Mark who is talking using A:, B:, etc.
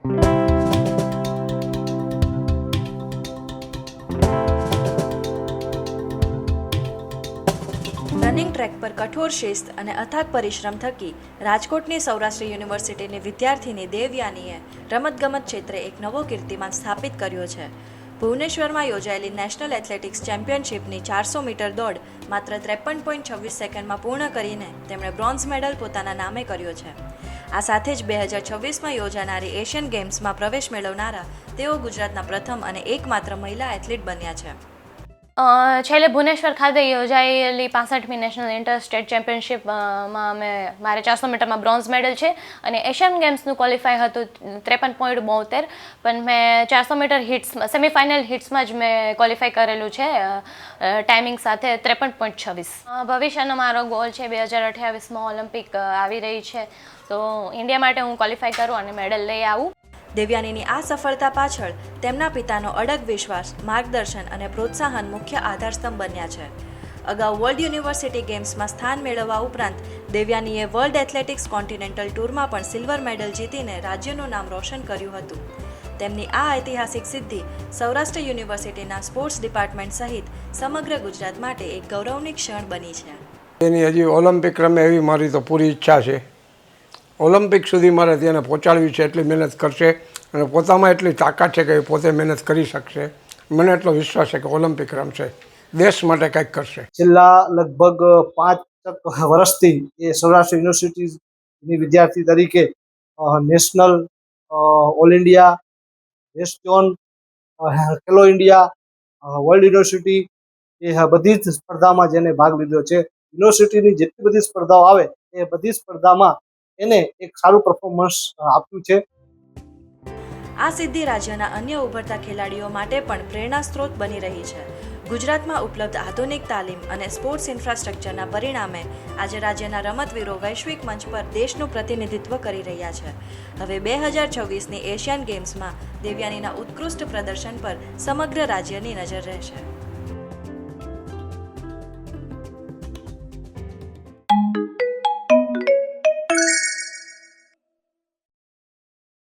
A: Running track પર કઠોર શિસ્ત અને અથાગ પરિશ્રમ થકી રાજકોટની સૌરાષ્ટ્ર યુનિવર્સિટીની વિદ્યાર્થીની દેવયાનીએ રમતગમત ક્ષેત્રે એક નવો કીર્તિમાન સ્થાપિત કર્યો છે. ભુવનેશ્વરમાં યોજાયેલી નેશનલ એથ્લેટિક્સ ચેમ્પિયનશિપની 400 મીટર દોડ માત્ર 53.26 સેકન્ડમાં પૂર્ણ કરીને તેમણે બ્રોન્ઝ મેડલ પોતાના નામે કર્યો છે. આ સાથે જ 2026માં યોજાનારી એશિયન ગેમ્સમાં પ્રવેશ મેળવનારા તેઓ ગુજરાતના પ્રથમ અને એકમાત્ર મહિલા એથ્લીટ બન્યા છે.
B: છેલ્લે ભુવનેશ્વર ખાતે યોજાયેલી 65મી નેશનલ ઇન્ટર સ્ટેટ ચેમ્પિયનશિપમાં મારે 400 મીટરમાં બ્રોન્ઝ મેડલ છે અને એશિયન ગેમ્સનું ક્વોલિફાય હતું 53.72, પણ મેં 400 મીટર હિટ્સમાં સેમિફાઇનલ હિટ્સમાં જ મેં ક્વોલિફાય કરેલું છે ટાઈમિંગ સાથે 53.26. ભવિષ્યનો મારો ગોલ છે 2028માં ઓલિમ્પિક આવી રહી છે, તો ઇન્ડિયા માટે હું ક્વોલિફાય કરું અને મેડલ લઈ આવું.
A: દેવયાનીની આ સફળતા પાછળ તેમના પિતાનો અડગ વિશ્વાસ, માર્ગદર્શન અને પ્રોત્સાહન મુખ્ય આધારસ્તંભ બન્યા છે. અગાઉ વર્લ્ડ યુનિવર્સિટી ગેમ્સમાં સ્થાન મેળવવા ઉપરાંત દેવયાનીએ વર્લ્ડ એથ્લેટિક્સ કોન્ટિનેન્ટલ ટૂરમાં પણ સિલ્વર મેડલ જીતીને રાજ્યનું નામ રોશન કર્યું હતું. તેમની આ ઐતિહાસિક સિદ્ધિ સૌરાષ્ટ્ર યુનિવર્સિટીના સ્પોર્ટ્સ ડિપાર્ટમેન્ટ સહિત સમગ્ર ગુજરાત માટે એક ગૌરવની ક્ષણ બની છે.
C: એની હજી ઓલિમ્પિક રમે એવી મારી તો પૂરી ઈચ્છા છે. ઓલિમ્પિક સુધી મારે તેને પહોંચાડવી છે, એટલી મહેનત કરશે અને પોતામાં એટલી તાકાત છે કે એ પોતે મહેનત કરી શકશે. મને એટલો વિશ્વાસ છે કે ઓલિમ્પિક રમશે, દેશ માટે કંઈક કરશે.
D: છેલ્લા લગભગ 5 વર્ષથી એ સૌરાષ્ટ્ર યુનિવર્સિટીની વિદ્યાર્થી તરીકે national, all India, west zone, Khelo India, world university એ બધી જ સ્પર્ધામાં જેને ભાગ લીધો છે. યુનિવર્સિટીની જેટલી બધી સ્પર્ધાઓ આવે એ બધી સ્પર્ધામાં એને એક સારું પરફોર્મન્સ આપ્યું છે.
A: આ સિદ્ધિ રાજ્યના અન્ય ઉભરતા ખેલાડીઓ માટે પણ પ્રેરણા સ્ત્રોત બની રહી છે. ગુજરાતમાં ઉપલબ્ધ આધુનિક તાલીમ અને સ્પોર્ટ્સ ઇન્ફ્રાસ્ટ્રક્ચરના પરિણામે આજે રાજ્યના રમતવીરો વૈશ્વિક મંચ પર દેશનું પ્રતિનિધિત્વ કરી રહ્યા છે. હવે 2026ની એશિયન ગેમ્સમાં દેવયાનીના ઉત્કૃષ્ટ પ્રદર્શન પર સમગ્ર રાજ્યની નજર રહેશે.